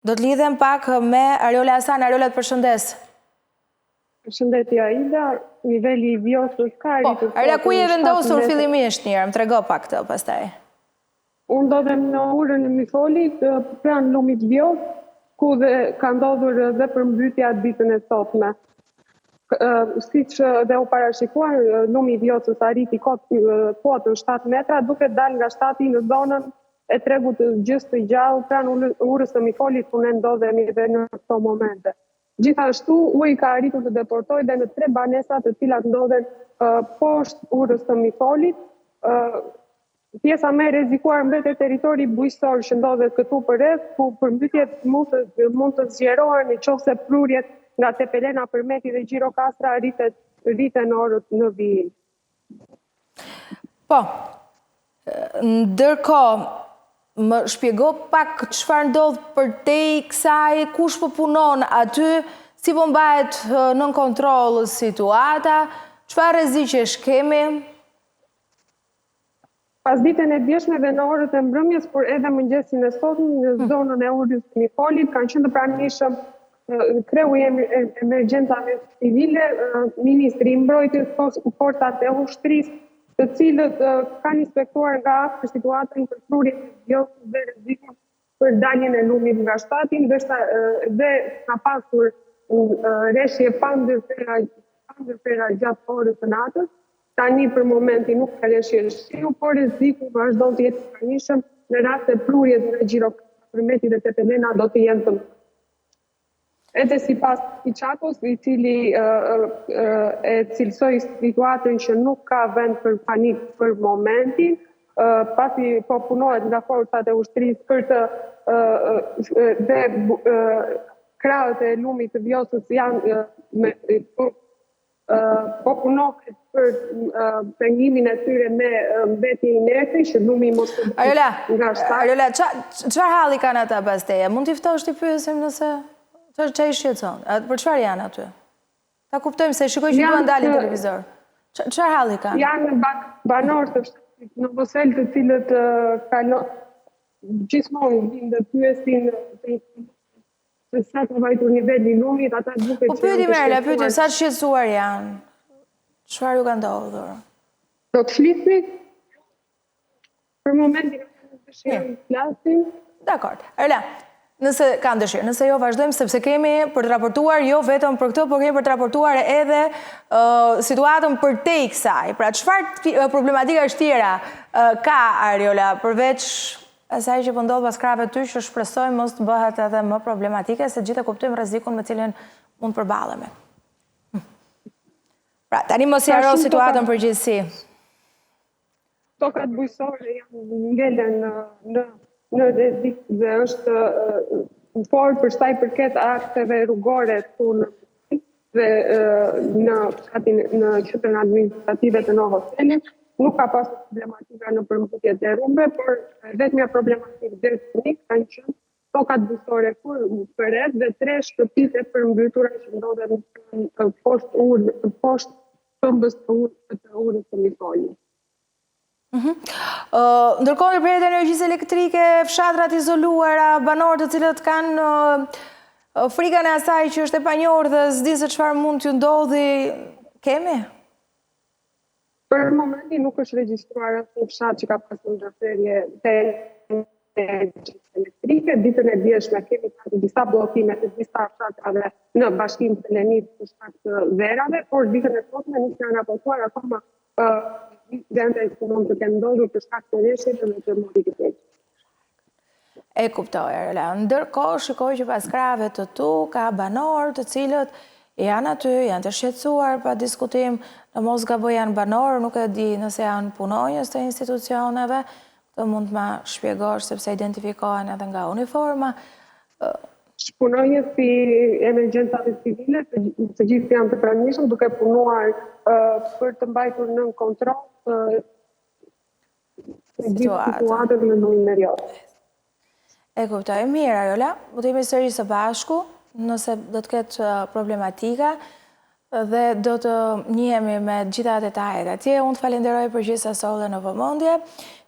Do të lidhem pak me Ariola Hasan. Ariola, të përshëndes. Përshëndetje Aida, niveli i vjosës ka rritur. Ariola, ku je vendosur fillimisht njërë? Më trego pak këtë pastaj. Unë ndodhem në urën e Mifolit, pranë lumit Vjos, ku dhe ka ndodhur dhe përmbytja ditën e sotme. Siç dhe u parashikuar, lumi i Vjosës arriti kotën 7 metra, duke dalë nga shtati në zonën e tregut gjys të gjallë pranë urës së Mifolit, ku ne ndodhemi dhe në këto momente. Gjithashtu, uji ka arritur të deportojë dhe në 3 banesa të cilat ndodhen poshtë urës së Mifolit. Pjesa më e rrezikuar mbetet territori bujqësor që ndodhet këtu përreth, ku përmbytjet mund të zgjerohen nëse prurjet nga Tepelena, Përmeti dhe Gjirokastra rriten orët në vijim. Po, ndërkohë, më shpjego pak çfarë ndodh përtej kësaj, kush po punon aty, si po mbahet nën kontroll situata, çfarë rreziqesh kemi? Pas ditën e djeshme dhe në orët e mbrëmjes, por edhe mëngjesin e sotëm, në zonën e urës së Mifolit, kanë qenë të pranishëm kreu i emergjentave civile, ministri i mbrojtjes, forcat e ushtrisë, të cilët kanë inspektuar nga afër situatën për prurjen e vjosës dhe rrezikun për daljen e lumit nga shtati, ndërsa dhe ka pasur rreshje pa ndërpera gjatë orës së natës. Tani për momentin nuk ka rreshje shiu, por rreziku vazhdon të jetë i pranishëm në rast se prurjet nga Gjirokastra, Përmeti dhe Tepelena do të jenë të mëdha. Edhe sipas Içakos, i cili e cilësoi situatën që nuk ka vend për panik për momentin, pasi po punohet nga forcat e ushtrisë për të dhe krahët e lumit të Vjosës janë po punohet për pengimin e tyre me mbetje inerte, që lumi mos të bëjë nga shtati. Ariola, çfarë halli kanë ata pas teje? Mund t'i ftosh t'i pyesim nëse që i shqetëson? Për çfarë janë aty? Ta kuptojmë se shikoj që duan dalin televizor. Çfarë halli kanë? Janë banorë të shtetit në Vosel, të cilët gjithmonë vinë dhe pyesin se sa ka vajtur niveli i lumit, ata duket Po pyetim Ariola, pyetim sa të shqetësuar janë. Çfarë ju ka ndodhur? Do të flisni? Për momentin nuk dëshirojmë të flasim. Dakor. Ariola, nëse kanë dëshirë, nëse jo vazhdojmë, sepse kemi për të raportuar jo vetëm për këtë, por kemi për të raportuar edhe situatën përtej kësaj. Pra çfarë problematikash tjera ka Ariola, përveç asaj që po ndodh pas krahëve ty, që shpresojmë mos të bëhet edhe më problematike, se gjithë e kuptojmë rrezikun me cilin mund të përballemi. Pra, tani mos i haro situatën përgjithësi. Tokat bujqësore janë ngelen në rrezik dhe është por për sa i përket akteve rrugore dhe në qytetin administrative të Novoselit, nuk ka pasur problematika në përmbutjet e rrugëve, por vetmja problematikë drejtësisht kanë qenë tokat bujqësore përreth dhe 3 shtëpitë e përmbytura që ndodhen poshtë këmbës të urës së Mifolit. Ndërkohë, ndërprerjet e energjisë elektrike, fshatrat izoluara, banorë të cilët kanë frikën e asaj që është e panjohur dhe s'di se çfarë mund t'ju ndodhi, kemi? Për momentin nuk është regjistruar asnjë fshat që ka pasur ndërprerje të energjisë elektrike. Ditën e djeshme kemi pasur disa bllokime të disa fshatrave në Bashkinë Selenit për shkak të verave, por ditën e sotme nuk janë raportuar akoma incidente që mund të kenë ndodhur për shkak të rreshjeve dhe të modifikative. E kuptoj, Ariola. Ndërkohë, shikoj që pas krahëve të tu ka banorë të cilët janë aty, janë të shqetësuar pa diskutim, në mos gaboj janë banorë, nuk e di nëse janë punonjës të institucioneve, të mund të ma shpjegosh sepse identifikohen edhe nga uniforma. Punonjës si emergjentave civile, të gjithë janë të pranishëm, duke punuar për të mbajtur nën kontroll situatën në mënyrë. E kuptoj, mirë Ariola, do të jemi sërish së bashku, nëse do të ketë problematika dhe do të njihemi me gjitha detajet atje. Unë të falenderoj për gjithë asoj dhe në vëmendje.